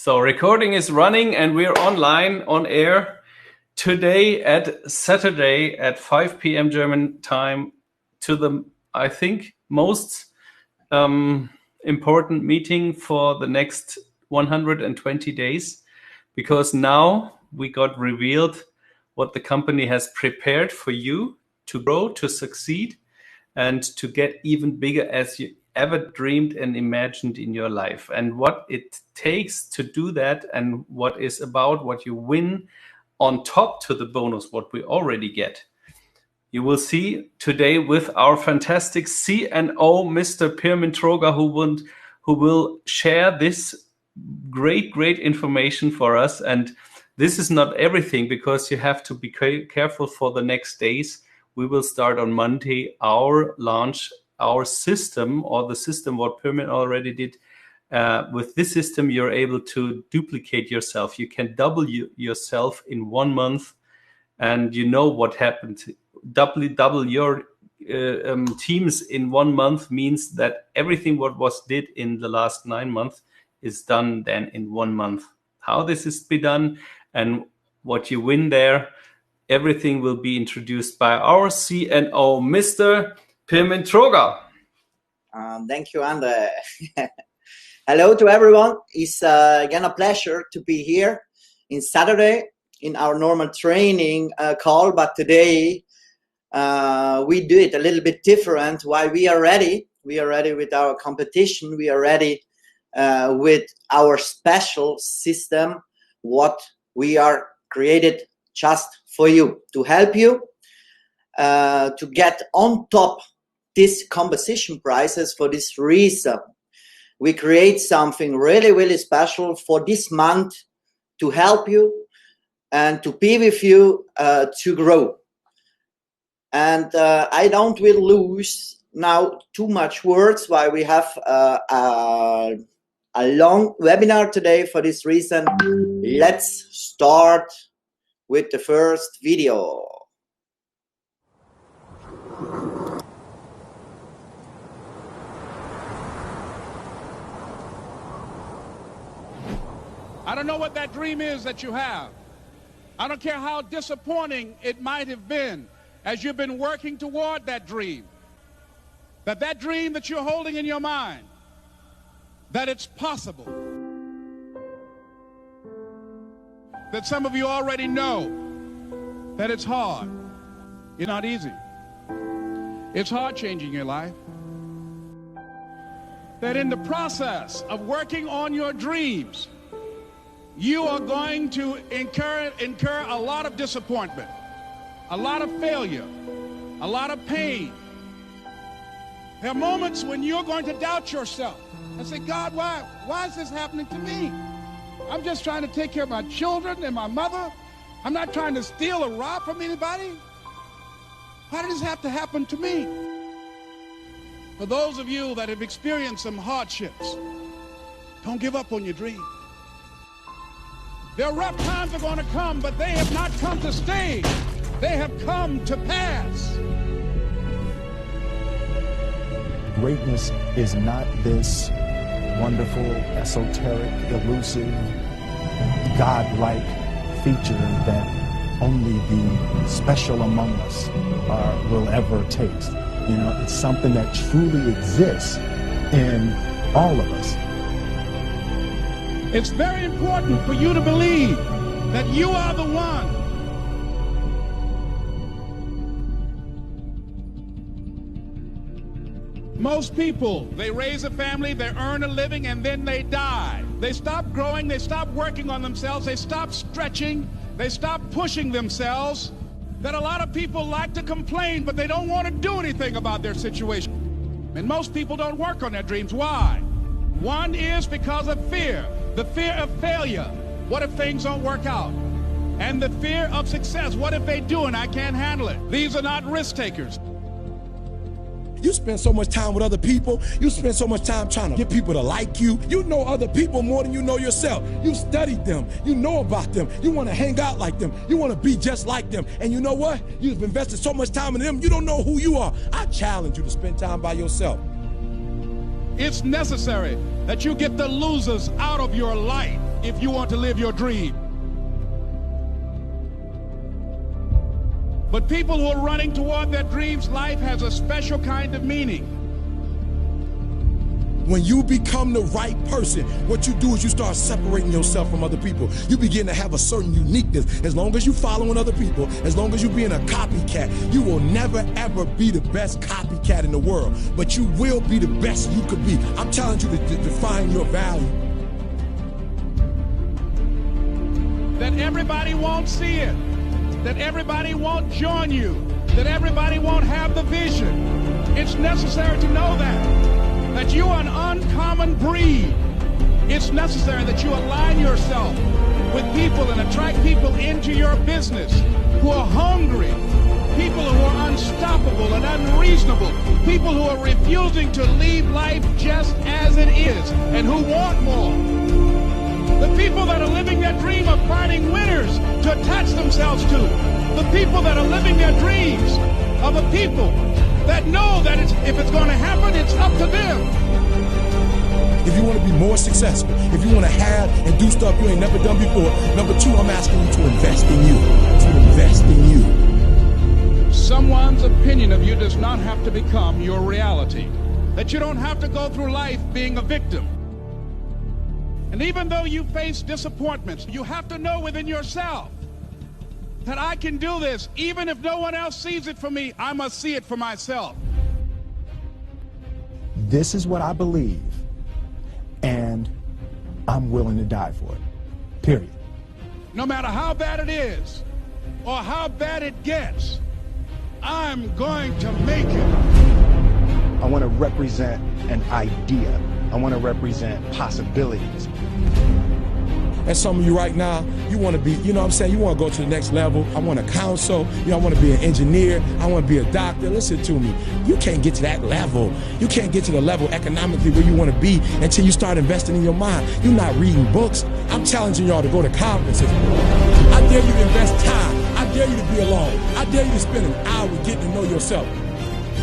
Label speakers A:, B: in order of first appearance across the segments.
A: So recording is running and we're online on air today at Saturday at 5 p.m. German time to the, I think, most important meeting for the next 120 days, because now we got revealed what the company has prepared for you to grow, to succeed, and to get even bigger as you ever dreamed and imagined in your life, and what it takes to do that, and what is about what you win on top to the bonus, what we already get. You will see today with our fantastic CNO, Mr. Pirmin Trogar, who will share this great information for us. And this is not everything, because you have to be careful for the next days. We will start on Monday our system, or the system what Pirmin already did. With this system, you're able to duplicate yourself. You can double yourself in 1 month, and you know what happened. Double your teams in 1 month means that everything what was did in the last 9 months is done then in 1 month. How this is be done and what you win there, everything will be introduced by our CNO, Mr. Pirmin Trogar.
B: Thank you, Andre. Hello to everyone. It's again a pleasure to be here in Saturday in our normal training call, but today we do it a little bit different. Why? We are ready. We are ready with our competition. We are ready with our special system, what we are created just for you, to help you to get on top these composition prices. For this reason, we create something really special for this month to help you and to be with you to grow. And I don't will lose now too much words, why we have a long webinar today. For this reason, let's start with the first video.
C: I don't know what that dream is that you have. I don't care how disappointing it might have been as you've been working toward that dream. That dream that you're holding in your mind, that it's possible. That some of you already know that it's hard. It's not easy. It's hard changing your life. That in the process of working on your dreams, you are going to incur a lot of disappointment, a lot of failure, a lot of pain. There are moments when you're going to doubt yourself and say, God, why is this happening to me? I'm just trying to take care of my children and my mother. I'm not trying to steal or rob from anybody. Why did this have to happen to me? For those of you that have experienced some hardships, don't give up on your dream. Their rough times are going to come, but they have not come to stay. They have come to pass.
D: Greatness is not this wonderful, esoteric, elusive, God-like feature that only the special among us will ever taste. You know, it's something that truly exists in all of us.
C: It's very important for you to believe that you are the one. Most people, they raise a family, they earn a living, and then they die. They stop growing, they stop working on themselves, they stop stretching, they stop pushing themselves. That a lot of people like to complain, but they don't want to do anything about their situation. And most people don't work on their dreams. Why? One is because of fear. The fear of failure. What if things don't work out? And the fear of success. What if they do and I can't handle it? These are not risk takers.
E: You spend so much time with other people. You spend so much time trying to get people to like you. You know other people more than you know yourself. You studied them. You know about them. You want to hang out like them. You want to be just like them. And you know what? You've invested so much time in them, you don't know who you are. I challenge you to spend time by yourself.
C: It's necessary that you get the losers out of your life. if you want to live your dream. But people who are running toward their dreams, life has a special kind of meaning.
E: When you become the right person, what you do is you start separating yourself from other people. You begin to have a certain uniqueness. As long as you're following other people, as long as you're being a copycat, you will never ever be the best copycat in the world. But you will be the best you could be. I'm telling you to define your value.
C: That everybody won't see it. That everybody won't join you. That everybody won't have the vision. It's necessary to know that you are an uncommon breed. It's necessary that you align yourself with people and attract people into your business who are hungry, people who are unstoppable and unreasonable, people who are refusing to leave life just as it is and who want more. The people that are living their dream of finding winners to attach themselves to. The people that are living their dreams of a people that know that if it's going to happen, it's up to them.
E: If you want to be more successful, if you want to have and do stuff you ain't never done before, number two, I'm asking you to invest in you. To invest in you.
C: Someone's opinion of you does not have to become your reality. That you don't have to go through life being a victim. And even though you face disappointments, you have to know within yourself that I can do this. Even if no one else sees it for me, I must see it for myself.
D: This is what I believe, and I'm willing to die for it. Period.
C: No matter how bad it is, or how bad it gets, I'm going to make it.
D: I want to represent an idea. I want to represent possibilities.
E: And some of you right now, you want to be, you know what I'm saying, you want to go to the next level. I want to counsel, I want to be an engineer, I want to be a doctor. Listen to me, you can't get to that level. You can't get to the level economically where you want to be until you start investing in your mind. You're not reading books. I'm challenging y'all to go to conferences. I dare you to invest time. I dare you to be alone. I dare you to spend an hour getting to know yourself.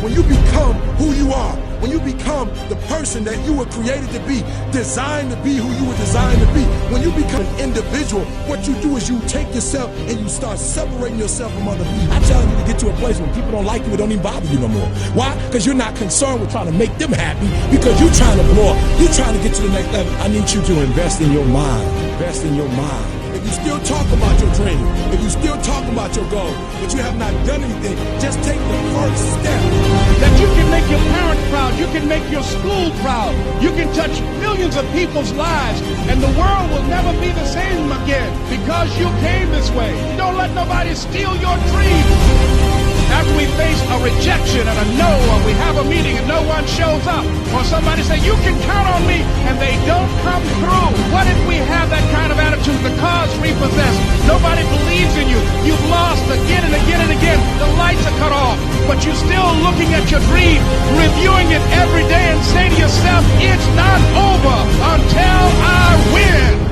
E: When you become who you are, when you become the person that you were created to be, designed to be who you were designed to be, when you become an individual, what you do is you take yourself and you start separating yourself from other people. I challenge you to get to a place when people don't like you, it don't even bother you no more. Why? Because you're not concerned with trying to make them happy, because you're trying to blow up. You're trying to get to the next level. I need you to invest in your mind. Invest in your mind. If you still talk about your dream, if you still talk about your goal, but you have not done anything, just take the first step.
C: That you can make your parents proud, you can make your school proud, you can touch millions of people's lives, and the world will never be the same again because you came this way. Don't let nobody steal your dream. After we face a rejection and a no, or we have a meeting and no one shows up, or somebody say, you can count on me, and they don't come through. What if we have that kind of attitude? The cause repossessed. Nobody believes in you. You've lost again and again and again. The lights are cut off, but you're still looking at your dream, reviewing it every day and say to yourself, it's not over until I win.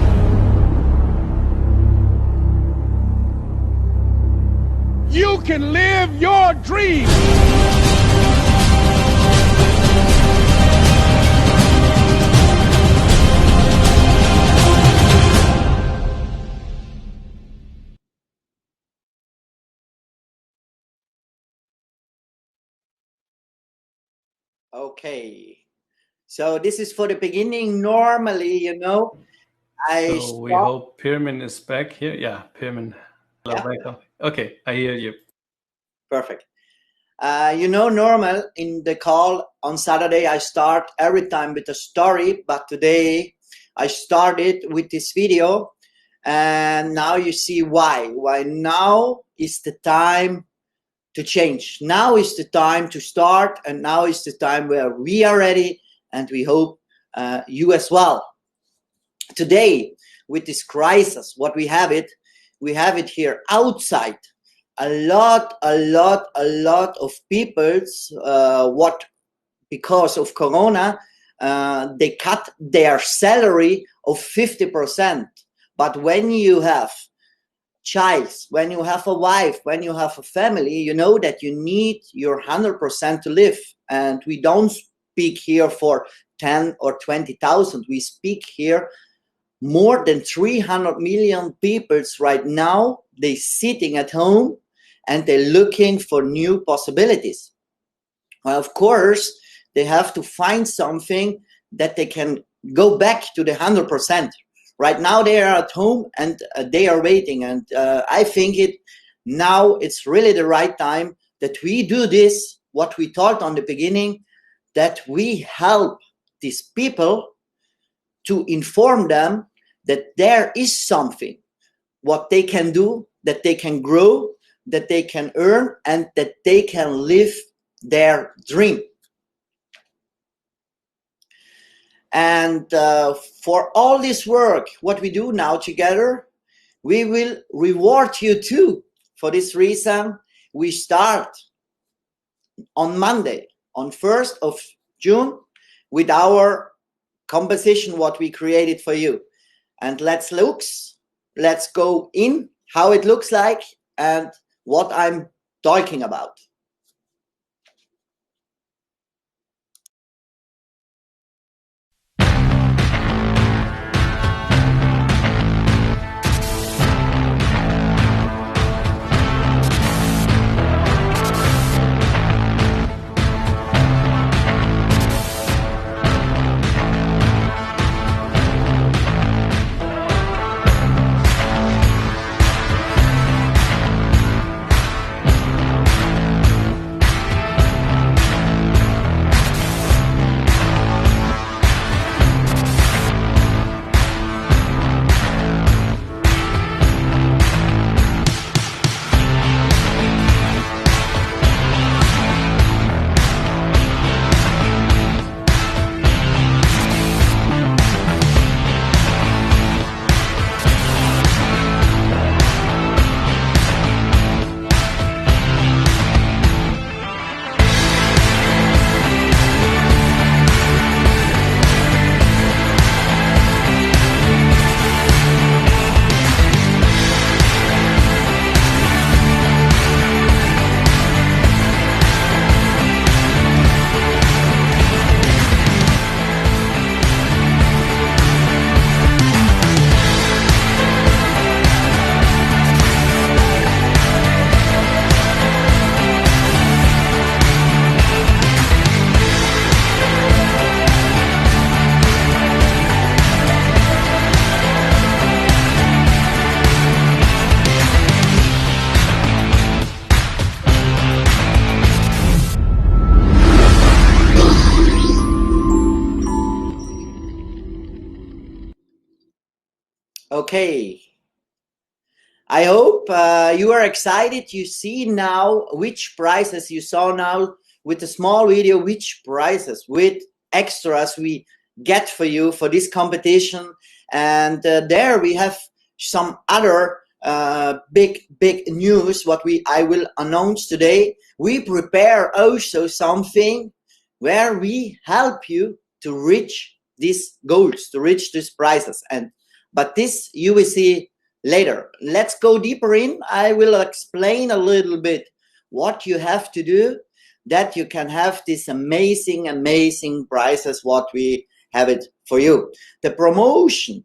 C: You can live your dream.
B: Okay. So this is for the beginning. Normally, you know,
A: we hope Pirmin is back here. Yeah, Pirmin.
B: Yeah.
A: Okay, I hear you.
B: Perfect. You know, normal in the call on Saturday, I start every time with a story, but today I started with this video, and now you see why. Why now is the time to change. Now is the time to start, and now is the time where we are ready, and we hope you as well. Today, with this crisis, what we have it here outside. A lot of people's because of Corona, they cut their salary of 50%. But when you have child, when you have a wife, when you have a family, you know that you need your 100% to live. And we don't speak here for 10 or 20,000. We speak here more than 300 million people right now, they sitting at home and they're looking for new possibilities. Well, of course, they have to find something that they can go back to the 100%. Right now they are at home and they are waiting. And I think now it's really the right time that we do this, what we thought on the beginning, that we help these people to inform them that there is something, what they can do, that they can grow, that they can earn, and that they can live their dream. And for all this work, what we do now together, we will reward you too. For this reason, we start on Monday, on 1st of June, with our composition, what we created for you. And let's go in how it looks like and what I'm talking about. Okay, I hope you are excited. You see now which prices you saw now with the small video, which prices with extras we get for you for this competition. And there we have some other big news what I will announce today. We prepare also something where we help you to reach these goals, to reach these prices. But this you will see later. Let's go deeper in. I will explain a little bit what you have to do that you can have these amazing prices what we have it for you. The promotion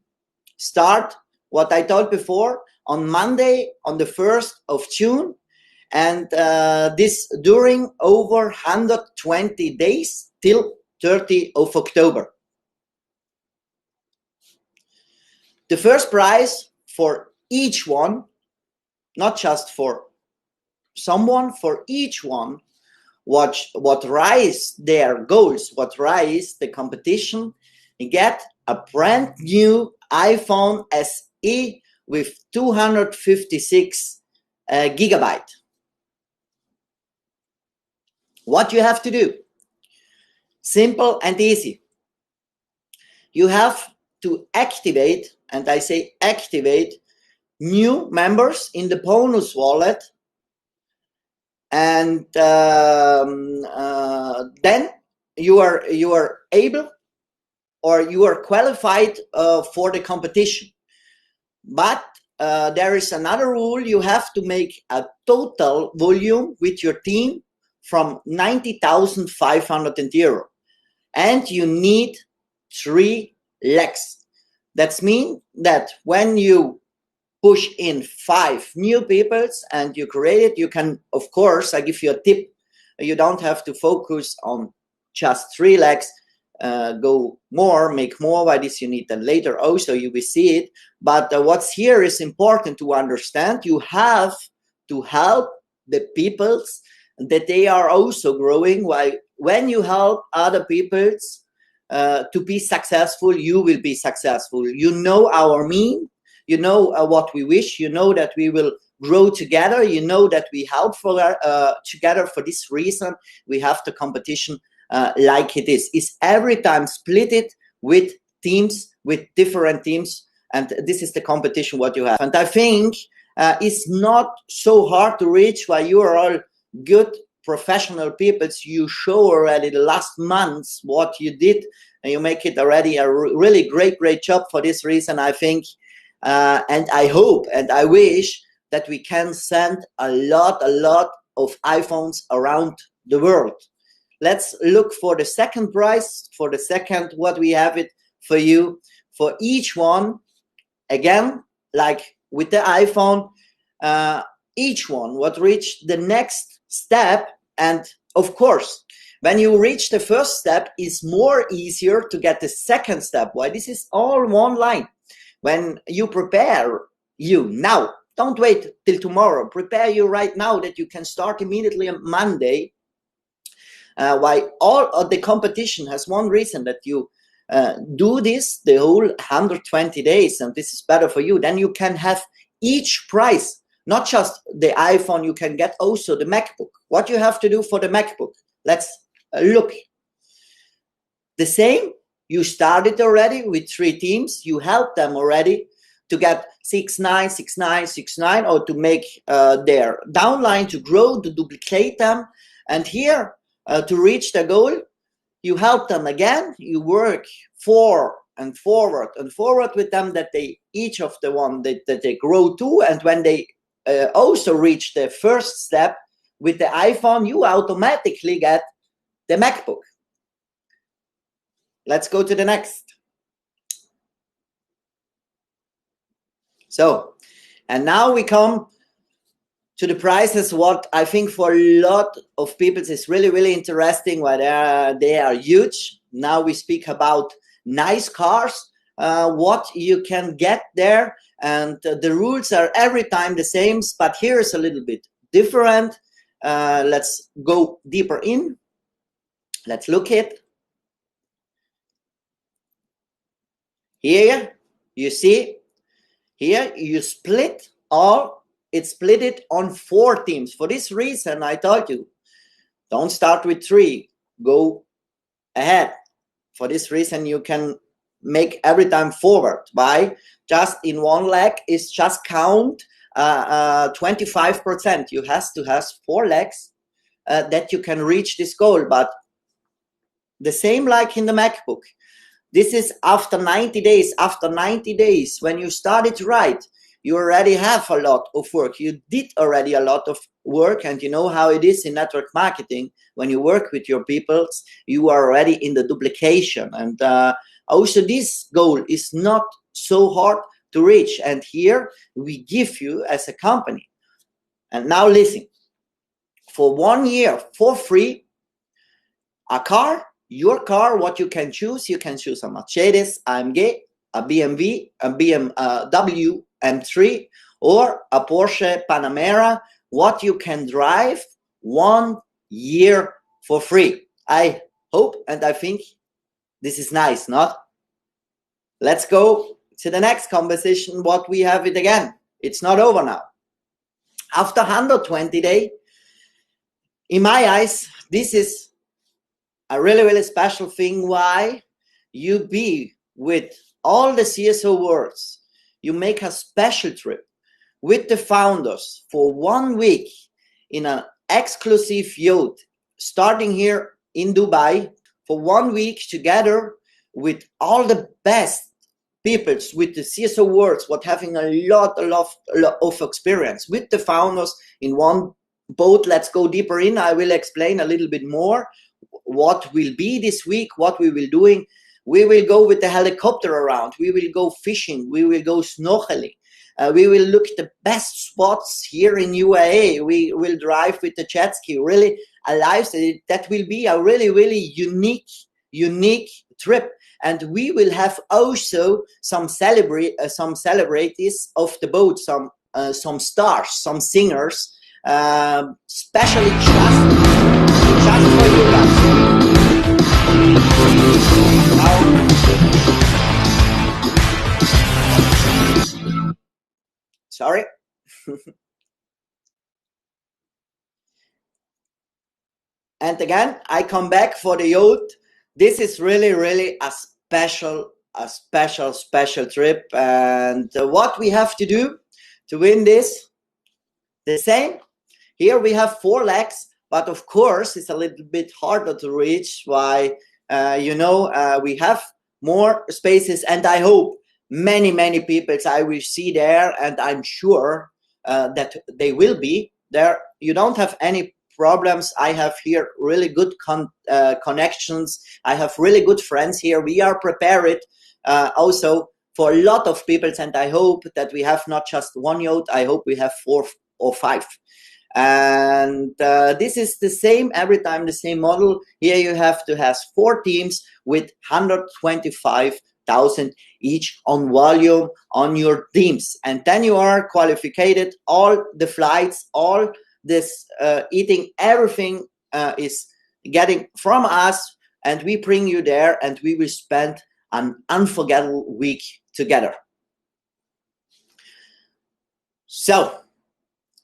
B: start, what I told before, on Monday on the 1st of June, and this during over 120 days till 30 of October. The first prize for each one, not just for someone, for each one, what rise their goals, what rise the competition, you get a brand new iPhone SE with 256 gigabyte. What you have to do? Simple and easy. You have to activate, and I say activate, new members in the bonus wallet, and then you are able, or you are qualified for the competition. But there is another rule. You have to make a total volume with your team from 90,500 euro, and you need 3 legs. That means that when you push in 5 new people and you create it, you can, of course, I give you a tip, you don't have to focus on just 3 legs, go more, make more. Why this you need then later also, you will see it. But what's here is important to understand. You have to help the peoples that they are also growing. Why? When you help other peoples to be successful, you will be successful. You know our mean, you know what we wish, you know that we will grow together, you know that we help for together. For this reason, we have the competition like it is. It's every time split it with teams, with different teams, and this is the competition what you have. And I think it's not so hard to reach while you are all good professional people. You show already the last months what you did, and you make it already a really great job. For this reason, I think, and I hope and I wish that we can send a lot of iPhones around the world. Let's look for the second prize, for the second, what we have it for you. For each one, again, like with the iPhone, each one what reached the next step. And of course, when you reach the first step, it's more easier to get the second step. Why? This is all one line. When you prepare you now, don't wait till tomorrow. Prepare you right now that you can start immediately on Monday. Why all of the competition has one reason, that you do this the whole 120 days, and this is better for you. Then you can have each prize, not just the iPhone, you can get also the MacBook. What you have to do for the MacBook, let's look. The same, you started already with 3 teams, you helped them already to get 6-9, 6-9, 6-9, or to make their downline to grow, to duplicate them. And here, to reach the goal, you help them again, you work forward and forward with them, that they, each of the one that they grow to. And when they also reach the first step with the iPhone, you automatically get the MacBook. Let's go to the next. So, and now we come to the prices, what I think for a lot of people is really interesting, where they are huge. Now we speak about nice cars, what you can get there, and the rules are every time the same, but here is a little bit different. Let's go deeper in. Let's look at here. You see, here you split all. It's split it on 4 teams. For this reason, I told you, don't start with 3, go ahead. For this reason, you can make every time forward. By just in one leg is just count 25%. You have to have 4 legs that you can reach this goal. But the same like in the MacBook. This is after 90 days. After 90 days, when you started right, you already have a lot of work. You did already a lot of work, and you know how it is in network marketing. When you work with your people, you are already in the duplication. And also this goal is not so hard to reach. And here we give you as a company. And now listen, for 1 year for free, a car, your car, what you can choose a Mercedes, AMG, a BMW, a BMW M3, or a Porsche Panamera, what you can drive 1 year for free. I hope and I think this is nice, not? Let's go to the next conversation, what we have it again. It's not over now. After 120 days, in my eyes, this is a really special thing. Why? You be with all the CSO worlds. You make a special trip with the founders for 1 week in an exclusive yacht, starting here in Dubai for 1 week together with all the best people, with the CSO worlds, what having a lot of experience with the founders in one boat. Let's go deeper in. I will explain a little bit more what will be this week, what we will doing We will go with the helicopter around. We will go fishing. We will go snorkeling. We will look the best spots here in UAE. We will drive with the jet ski. Really, a lifestyle that will be a really, really unique trip. And we will have also some celebrities of the boat, some stars, some singers, especially just for you guys. Sorry. And again, I come back for the yacht. This is really, really a special trip. And what we have to do to win this, the same. Here we have 4 legs, but of course it's a little bit harder to reach. Why? We have more spaces, and I hope many people I will see there, and I'm sure that they will be there. You don't have any problems. I have here really good connections. I have really good friends here. We are prepared also for a lot of people, and I hope that we have not just 1 yacht. I hope we have 4 or 5. And this is the same every time, the same model. Here you have to have 4 teams with 125,000 each on volume on your teams, and then you are qualified. All the flights, all this eating, everything is getting from us, and we bring you there, and we will spend an unforgettable week together. So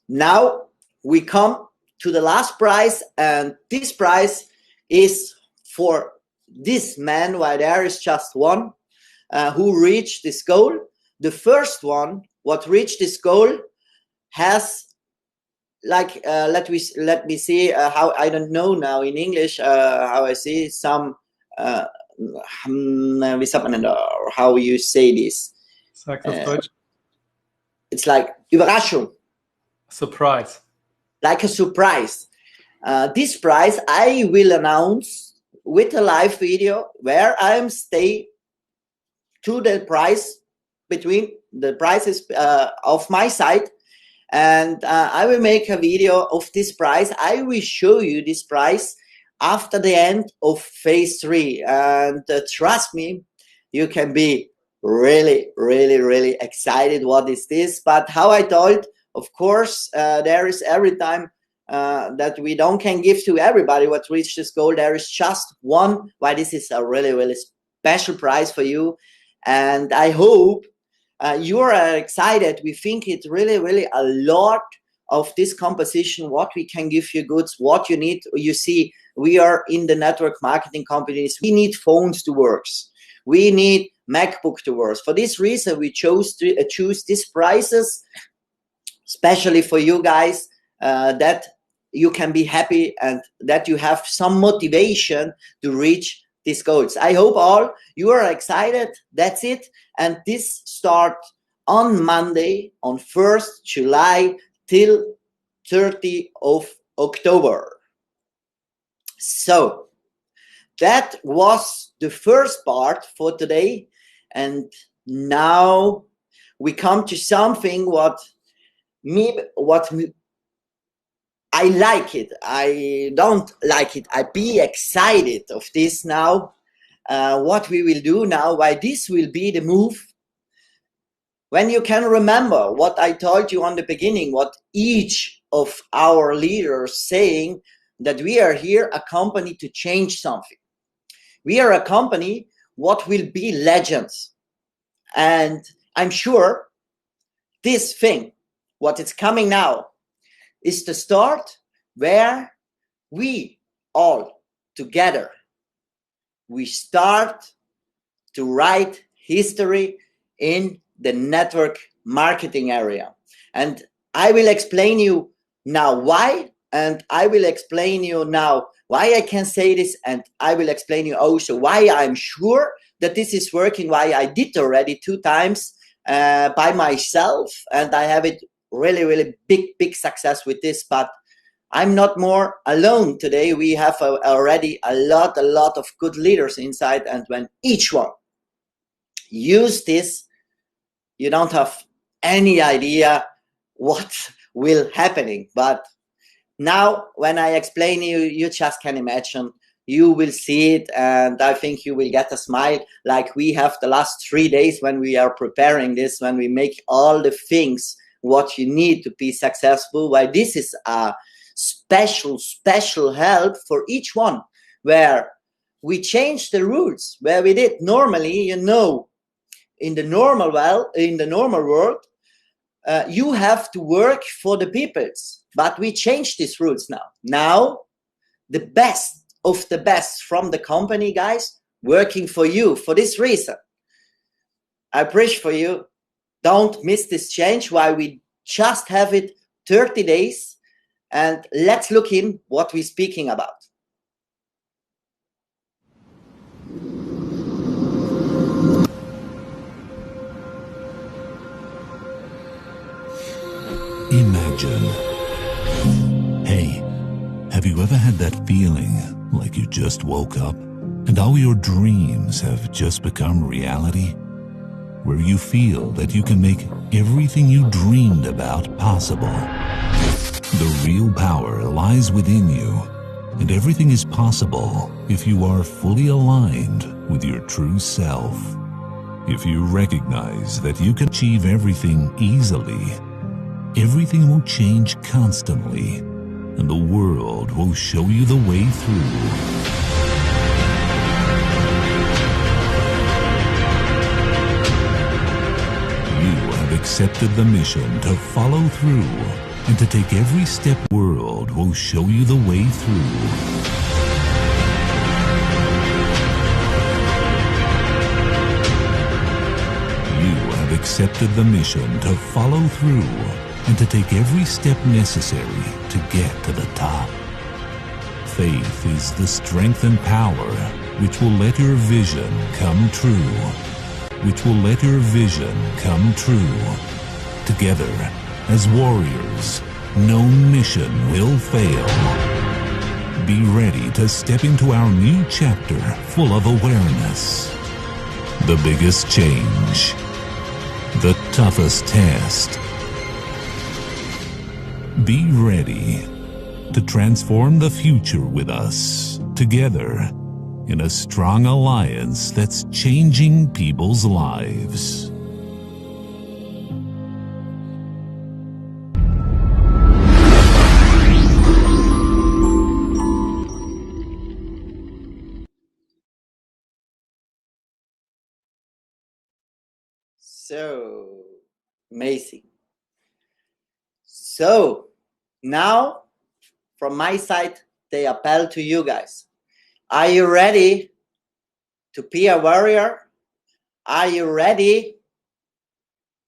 B: now we come to the last prize, and this prize is for this man, while there is just one who reached this goal. The first one what reached this goal has let me see how, I don't know now in English how I see some how you say this.
A: Sag auf Deutsch.
B: It's like Überraschung.
A: Surprise.
B: Like a surprise. This prize I will announce with a live video where I am stay to the price, between the prices of my side, and I will make a video of this prize. I will show you this prize after the end of phase 3, and trust me, you can be really excited what is this. But how I told, of course, there is every time that we can give to everybody what reached this goal. There is just one. Why this is a really special prize for you, and I hope you are excited. We think it's really a lot of this composition, what we can give you goods, what you need. You see, we are in the network marketing companies. We need phones to work. We need MacBook to work. For this reason, we chose to choose these prices, especially for you guys, that you can be happy and that you have some motivation to reach these goals. I hope all you are excited. That's it. And this starts on Monday, on 1st July till 30th of October. So that was the first part for today. And now we come to something what I like it. I don't like it. I be excited of this now. What we will do now, why this will be the move. When you can remember what I told you on the beginning, what each of our leaders saying, that we are here a company to change something. We are a company what will be legends. And I'm sure this thing, what is coming now, is the start where we all together, we start to write history in the network marketing area. And I will explain you now why, and I will explain you now why I can say this, and I will explain you also why I'm sure that this is working, why I did already 2 times by myself, and I have it really big success with this. But I'm not more alone today. We have already a lot of good leaders inside, and when each one use this, you don't have any idea what will happening. But now when I explain you just can imagine, you will see it, and I think you will get a smile like we have the last 3 days when we are preparing this, when we make all the things what you need to be successful. Why this is a special help for each one, where we change the rules, where we did normally, you know, in the normal world, you have to work for the peoples, but we change these rules now. Now, the best of the best from the company, guys, working for you. For this reason, I preach for you, don't miss this change. Why we just have it 30 days, and let's look in what we're speaking about.
F: Imagine. Hey, have you ever had that feeling like you just woke up and all your dreams have just become reality? Where you feel that you can make everything you dreamed about possible. The real power lies within you, and everything is possible if you are fully aligned with your true self. If you recognize that you can achieve everything easily, everything will change constantly, and the world will show you the way through. You have accepted the mission to follow through and to take every step. The world will show you the way through. You have accepted the mission to follow through and to take every step necessary to get to the top. Faith is the strength and power which will let your vision come true. Which will let your vision come true. Together, as warriors, no mission will fail. Be ready to step into our new chapter full of awareness. The biggest change. The toughest test. Be ready to transform the future with us, together, in a strong alliance that's changing people's lives.
B: So amazing. So now, from my side, the appeal to you guys. Are you ready to be a warrior? Are you ready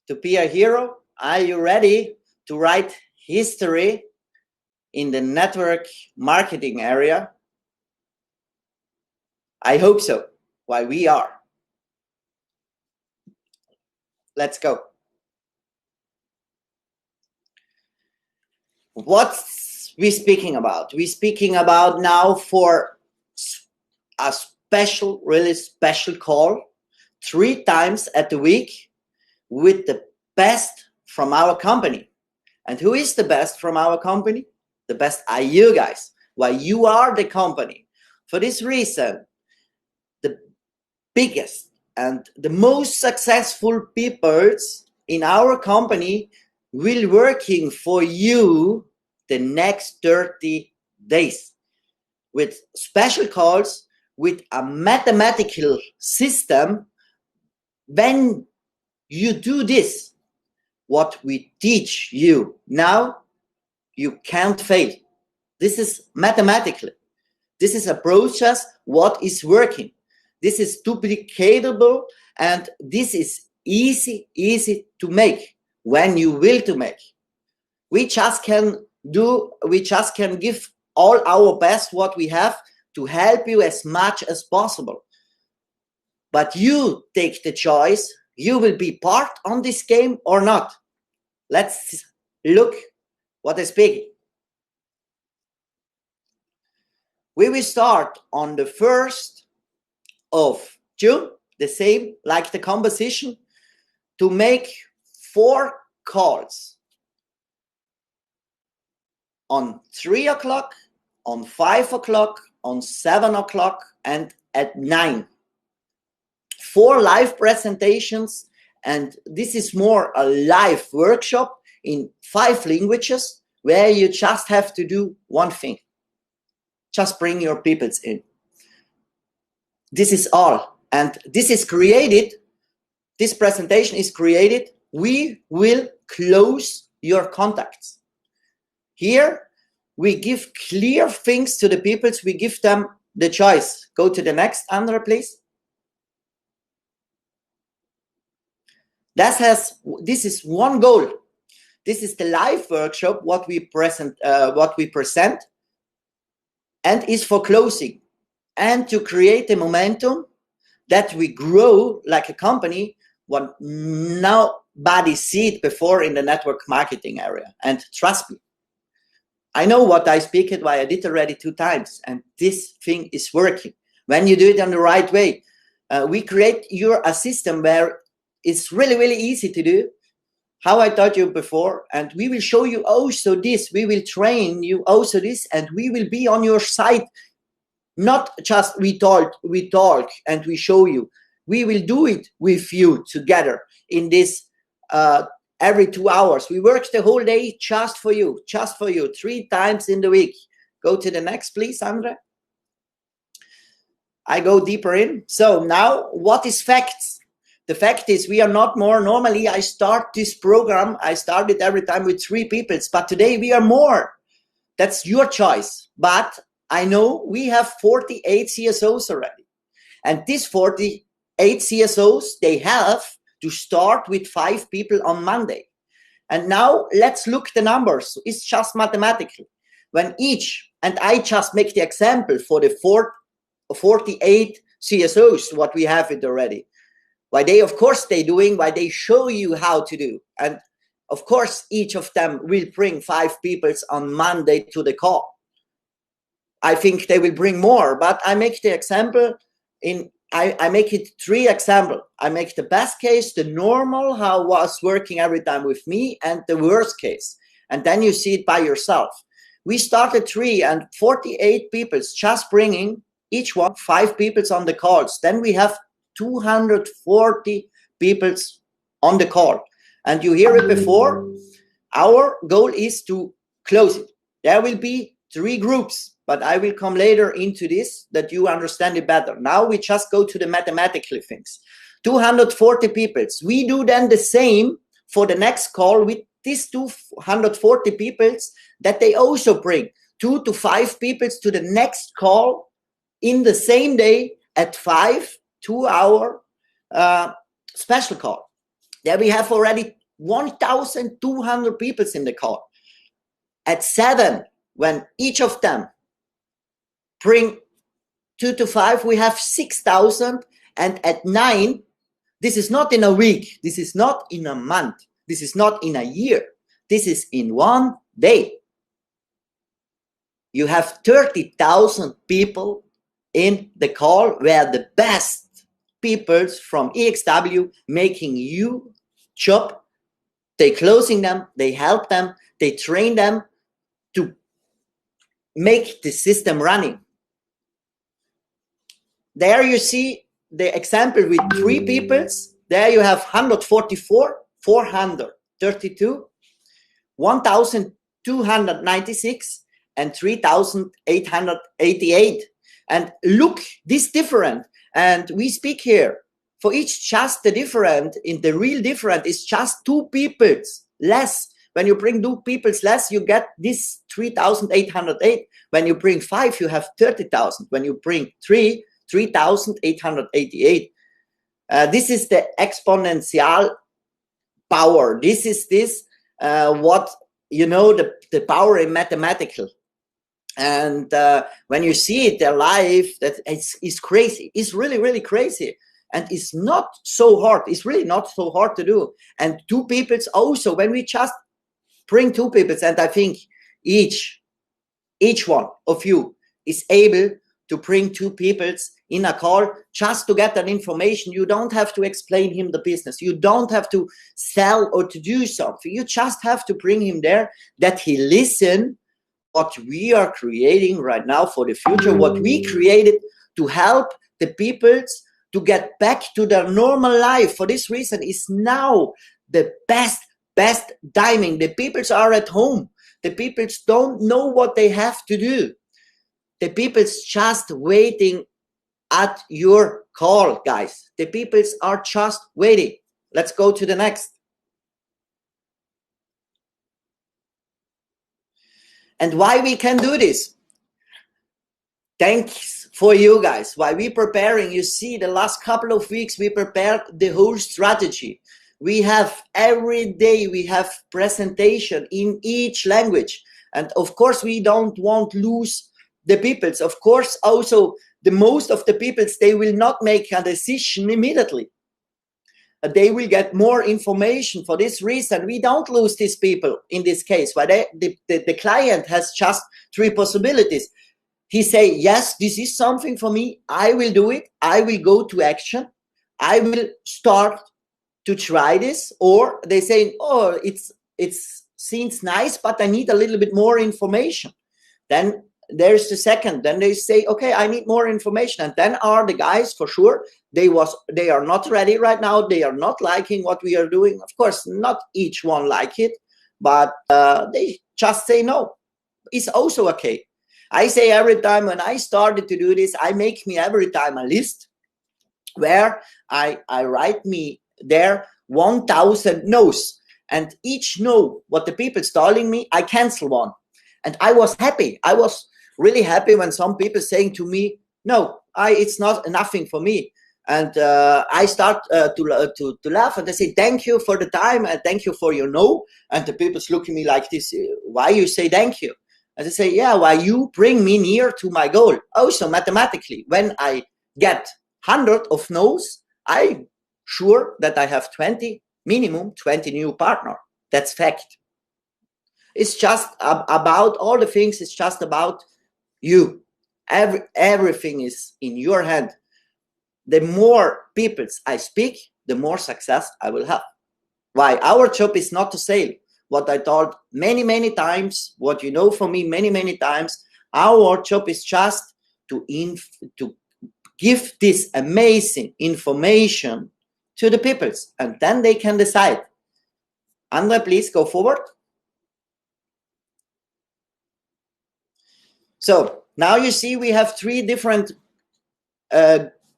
B: to be a hero? Are you ready to write history in the network marketing area? I hope so. Why, we are. Let's go. What we speaking about? We're speaking about now for a special, really special call 3 times at the week with the best from our company. And who is the best from our company? The best are you guys. Why, you are the company. For this reason, the biggest and the most successful people in our company will working for you the next 30 days with special calls, with a mathematical system. When you do this, what we teach you now, you can't fail. This is mathematically. This is a process what is working. This is duplicatable, and this is easy to make when you will to make. We just can give all our best what we have to help you as much as possible. But you take the choice. You will be part on this game or not. Let's look what is speaking. We will start on the 1st of June, the same like the composition, to make 4 calls on 3 o'clock, on 5 o'clock, on 7 o'clock, and at 9. 4 live presentations, and this is more a live workshop in 5 languages where you just have to do one thing. Just bring your peoples in. This is all. And this is created, this presentation is created. We will close your contacts. Here, we give clear things to the peoples. We give them the choice. Go to the next, Andrea, please. This is one goal. This is the live workshop, what we present, and is for closing and to create a momentum that we grow like a company what nobody see it before in the network marketing area. And trust me, I know what I speak it, why I did already 2 times, and this thing is working. When you do it in the right way, we create a system where it's really, really easy to do, how I taught you before, and we will show you also this, we will train you also this, and we will be on your side. Not just we talk and we show you. We will do it with you together in this every 2 hours. We work the whole day just for you, 3 times in the week. Go to the next, please, Andre. I go deeper in. So now, what is facts? The fact is we are not more. Normally, I start this program. I started every time with 3 people, but today we are more. That's your choice. But I know we have 48 CSOs already. And these 48 CSOs, they have to start with 5 people on Monday. And now let's look the numbers. It's just mathematical. When each, and I just make the example for the 48 CSOs, what we have it already. Why they, of course, they doing, why they show you how to do. And of course, each of them will bring 5 people on Monday to the call. I think they will bring more, but I make the example in, I make it 3 examples. I make the best case, the normal, how was working every time with me, and the worst case. And then you see it by yourself. We started 3 and 48 people just bringing each one 5 people on the calls. Then we have 240 people on the call. And you hear it before. Our goal is to close it. There will be 3 groups. But I will come later into this, that you understand it better. Now we just go to the mathematical things. 240 people. We do then the same for the next call with these 240 people that they also bring 2 to 5 people to the next call in the same day at 5, 2-hour special call. There we have already 1,200 people in the call. At 7, when each of them bring 2 to 5, we have 6,000. And at 9, this is not in a week. This is not in a month. This is not in a year. This is in 1 day. You have 30,000 people in the call where the best people from EXW making you job. They closing them. They help them. They train them to make the system running. There you see the example with 3 people. There you have 144, 432, 1,296, and 3,888. And look, this different. And we speak here for each just the different. In the real different is just 2 people less. When you bring 2 people less, you get this 3,808. When you bring 5, you have 30,000. When you bring 3, 3,888. This is the exponential power. This is what, you know, the power in mathematical. And when you see it, their life, that it's crazy. It's really, really crazy. And it's not so hard. It's really not so hard to do. And 2 people also, when we just bring 2 people, and I think each one of you is able to bring two peoples in a call just to get that information. You don't have to explain him the business. You don't have to sell or to do something. You just have to bring him there, that he listen what we are creating right now for the future, what we created to help the peoples to get back to their normal life. For this reason is now the best timing. The peoples are at home. The peoples don't know what they have to do. The people's just waiting at your call, guys. The peoples are just waiting. Let's go to the next. And why we can do this? Thanks for you guys. Why we preparing, you see, the last couple of weeks we prepared the whole strategy. We have every day, we have presentation in each language. And of course, we don't want to lose the peoples. Of course, also the most of the peoples, they will not make a decision immediately. They will get more information. For this reason, we don't lose these people in this case. Why the client has just three possibilities. He say, yes, this is something for me. I will do it. I will go to action. I will start to try this. Or they say, oh, it seems nice, but I need a little bit more information. Then there's the second. Then they say, okay, I need more information. And then are the guys, for sure, they are not ready right now. They are not liking what we are doing. Of course, not each one like it, but they just say no. It's also okay. I say every time when I started to do this, I make me every time a list where I write me there 1,000 no's. And each no, what the people's telling me, I cancel one. And I was happy. I was really happy when some people saying to me, no, it's not nothing for me. And I start to laugh, and they say, thank you for the time, and thank you for your no. And the people's look at me like this, why you say thank you? And I say, yeah, why you bring me near to my goal. Also, mathematically, when I get 100 of no's, I'm sure that I have minimum 20 new partner. That's fact. It's just about all the things. It's just about you. Everything is in your hand. The more people I speak, the more success I will have. Why? Our job is not to sell. What I told many times, what you know from me many times, our job is just to give this amazing information to the peoples, and then they can decide. Andre, please go forward. So now you see we have three different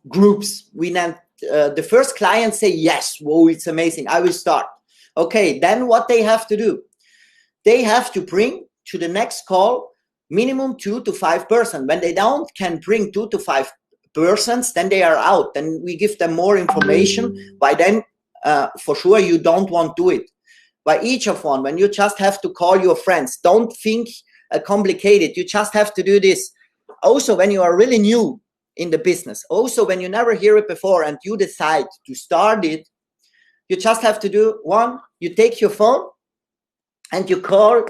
B: groups. We named the first client say, yes, whoa, it's amazing, I will start. Okay, then what they have to do? They have to bring to the next call minimum 2 to 5 persons. When they can bring 2 to 5 persons, then they are out. Then we give them more information. By then, for sure, you don't want to do it. By each of one, when you just have to call your friends, don't think complicated. You just have to do this. Also, when you are really new in the business, also when you never hear it before and you decide to start it, you just have to do one, you take your phone and you call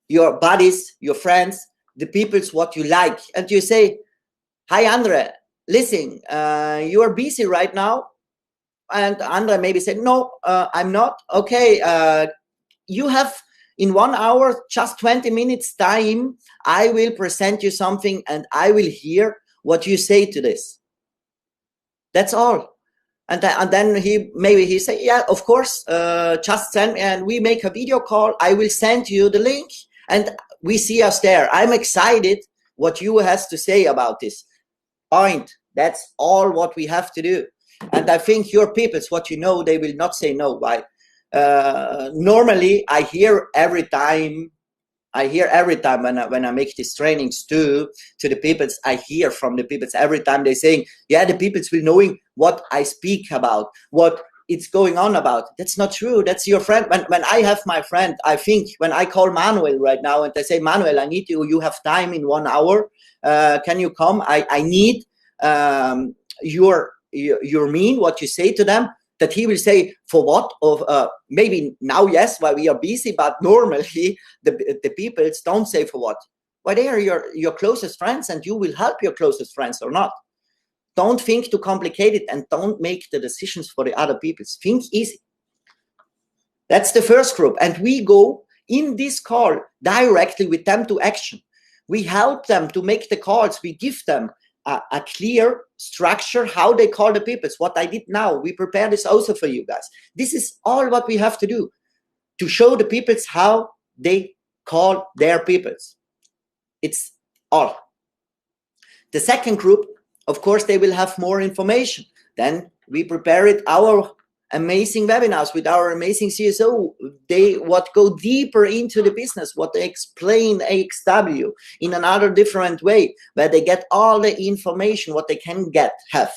B: your buddies, your friends, the people's what you like. And you say, hi, Andre, listen, you are busy right now. And Andre maybe said, no, I'm not. Okay, you have in 1 hour, just 20 minutes time, I will present you something and I will hear what you say to this. That's all. And then he say, yeah, of course, just send me and we make a video call. I will send you the link and we see us there. I'm excited what you has to say about this point. That's all what we have to do. And I think your people's what you know, they will not say no. Why? Normally I hear every time when I make these trainings to the peoples, I hear from the peoples every time they saying, yeah, the peoples will knowing what I speak about, what it's going on about. That's not true. That's your friend. When I have my friend, I think when I call Manuel right now and I say, Manuel, I need you have time in 1 hour. Can you come? I need your mean, what you say to them. That he will say, for what? Of maybe now, yes, while we are busy, but normally the people don't say for what. Why, they are your closest friends, and you will help your closest friends or not. Don't think too complicated, and don't make the decisions for the other people. Think easy. That's the first group. And we go in this call directly with them to action. We help them to make the calls. We give them a clear structure, how they call the peoples. What I did now, we prepare this also for you guys. This is all what we have to do to show the peoples how they call their peoples. It's all. The second group, of course, they will have more information. Then we prepare it, our amazing webinars with our amazing CSO. They go deeper into the business, what they explain EXW in another different way, where they get all the information, what they can have.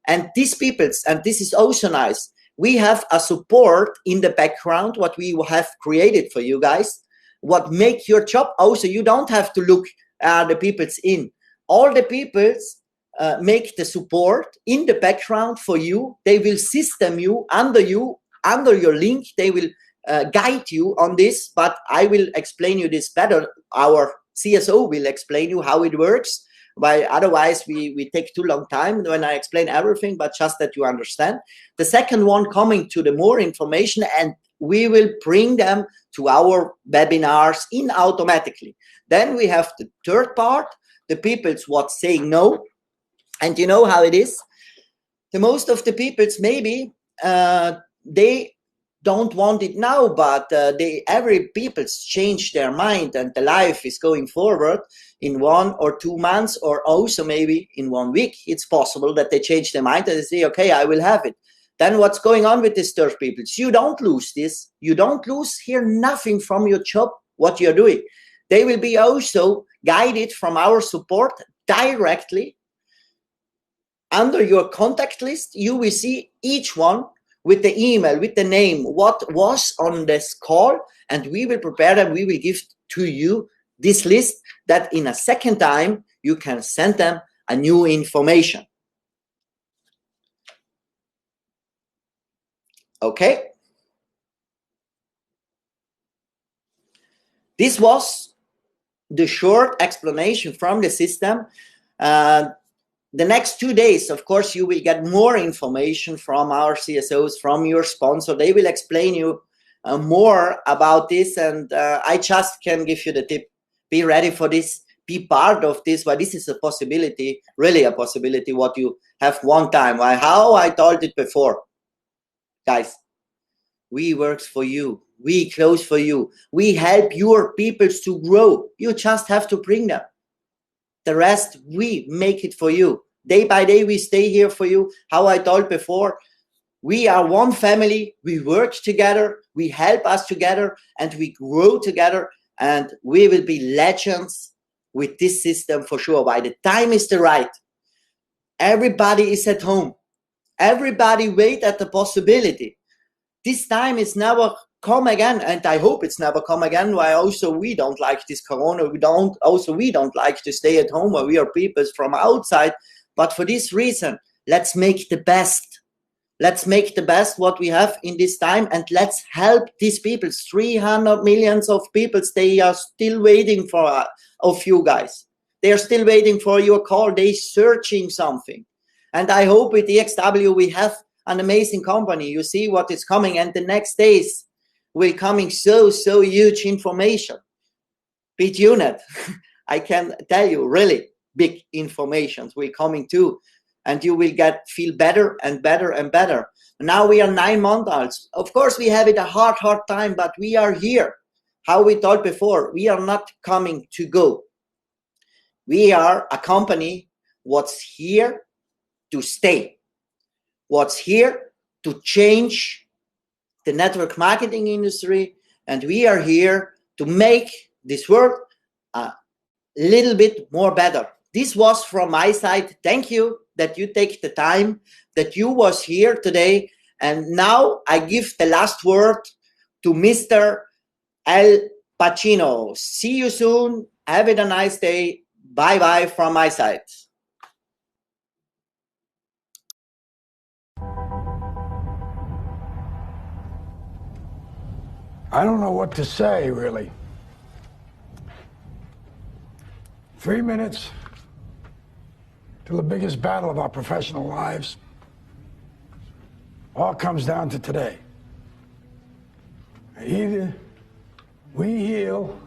B: And these peoples, and this is also nice, we have a support in the background, what we have created for you guys, what make your job also, you don't have to look at the peoples in. All the peoples make the support in the background for you. They will system you, under your link. They will guide you on this, but I will explain you this better. Our CSO will explain you how it works. Why otherwise we take too long time when I explain everything, but just that you understand. The second one coming to the more information, and we will bring them to our webinars in automatically. Then we have the third part, the people's what saying no. And you know how it is. The most of the peoples maybe they don't want it now, but every people's change their mind, and the life is going forward in 1 or 2 months, or also maybe in 1 week. It's possible that they change their mind and they say, okay, I will have it. Then what's going on with these third peoples? You don't lose this. You don't lose here nothing from your job, what you're doing. They will be also guided from our support directly. Under your contact list, you will see each one with the email, with the name, what was on this call, and we will prepare them. We will give to you this list that in a second time, you can send them a new information. Okay. This was the short explanation from the system. The next 2 days, of course, you will get more information from our CSOs, from your sponsor. They will explain you more about this, and I just can give you the tip. Be ready for this. Be part of this. Why, this is a possibility, really a possibility, what you have one time. Why, how I told it before. Guys, we work for you. We close for you. We help your peoples to grow. You just have to bring them. The rest, we make it for you. Day by day, we stay here for you. How I told before, we are one family. We work together. We help us together, and we grow together. And we will be legends with this system for sure. Why? The time is the right. Everybody is at home. Everybody wait at the possibility. This time is never come again, and I hope it's never come again. Why also we don't like this corona. We don't like to stay at home, or we are people from outside. But for this reason, let's make the best. Let's make the best what we have in this time, and let's help these people. 300 million of people, they are still waiting for of you guys. They are still waiting for your call. They searching something. And I hope with EXW we have an amazing company. You see what is coming, and the next days will coming so huge information. Be tuned. I can tell you really big informations will coming too, and you will feel better and better and better. Now we are 9 months old. Of course we have it a hard time, but we are here. How we told before, we are not coming to go. We are a company what's here to stay, what's here to change the network marketing industry, and we are here to make this world a little bit more better. This was from my side. Thank you that you take the time, that you was here today. And now I give the last word to Mr. El Pacino. See you soon. Have a nice day. Bye-bye from my side.
E: I don't know what to say, really.
G: 3 minutes to the biggest battle of our professional lives. All comes down to today. Either we heal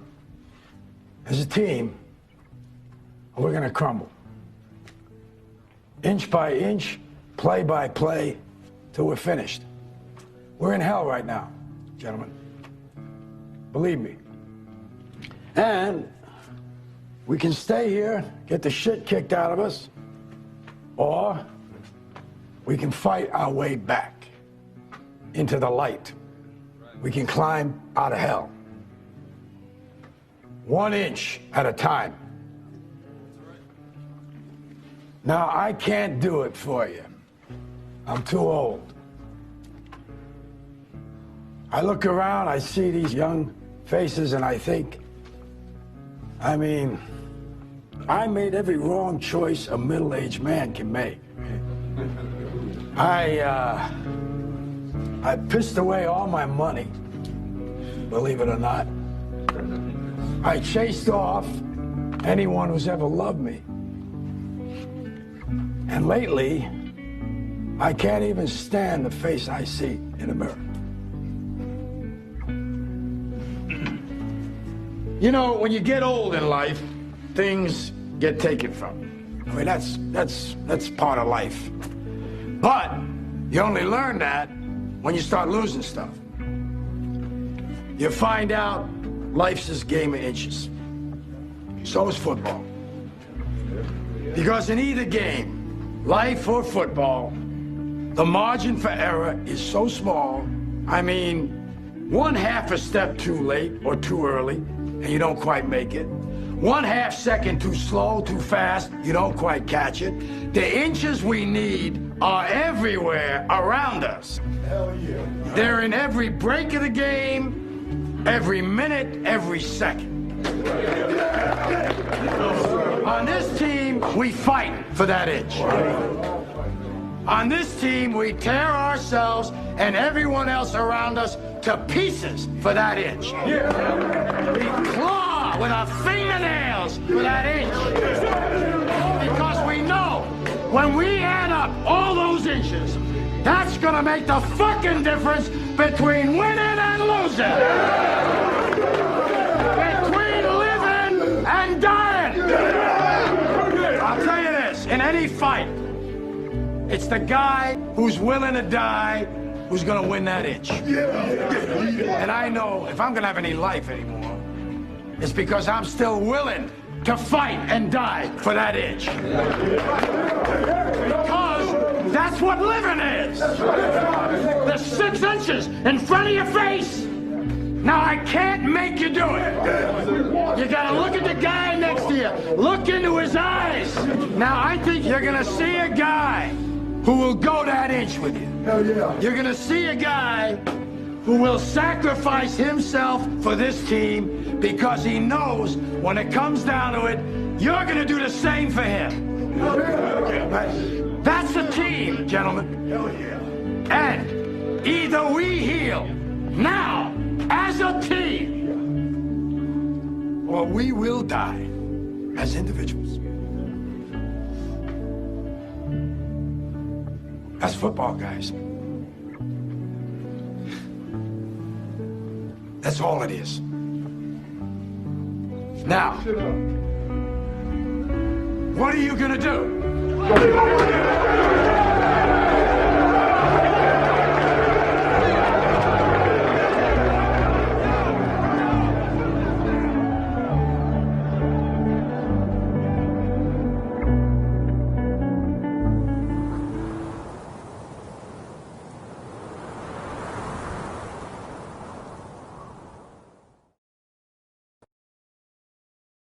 G: as a team, or we're going to crumble. Inch by inch, play by play, till we're finished. We're in hell right now, gentlemen. Believe me. And we can stay here, get the shit kicked out of us, or we can fight our way back into the light. We can climb out of hell. 1 inch at a time. Now, I can't do it for you. I'm too old. I look around, I see these young faces, and I think, I mean, I made every wrong choice a middle-aged man can make. I pissed away all my money, believe it or not. I chased off anyone who's ever loved me. And lately, I can't even stand the face I see in the mirror. You know, when you get old in life, things get taken from you. I mean, that's part of life. But you only learn that when you start losing stuff. You find out life's this game of inches. So is football. Because in either game, life or football, the margin for error is so small. I mean, 1/2 a step too late or too early, and you don't quite make it. 1/2 second too slow, too fast, you don't quite catch it. The inches we need are everywhere around us.
E: Hell yeah.
G: They're in every break of the game, every minute, every second. On this team, we fight for that inch. On this team, we tear ourselves and everyone else around us to pieces for that inch. We claw with our fingernails for that inch. Because we know when we add up all those inches, that's gonna make the fucking difference between winning and losing. Between living and dying. I'll tell you this, in any fight, it's the guy who's willing to die who's gonna win that inch. And I know if I'm gonna have any life anymore, it's because I'm still willing to fight and die for that inch. Because that's what living is. The 6 inches in front of your face. Now, I can't make you do it. You gotta look at the guy next to you. Look into his eyes. Now, I think you're gonna see a guy who will go that inch with you.
E: Hell yeah.
G: You're gonna see a guy who will sacrifice himself for this team because he knows when it comes down to it, you're gonna do the same for him. That's the team, gentlemen.
E: Hell yeah.
G: And either we heal now as a team, or we will die as individuals. That's football, guys. That's all it is. Now, what are you gonna do?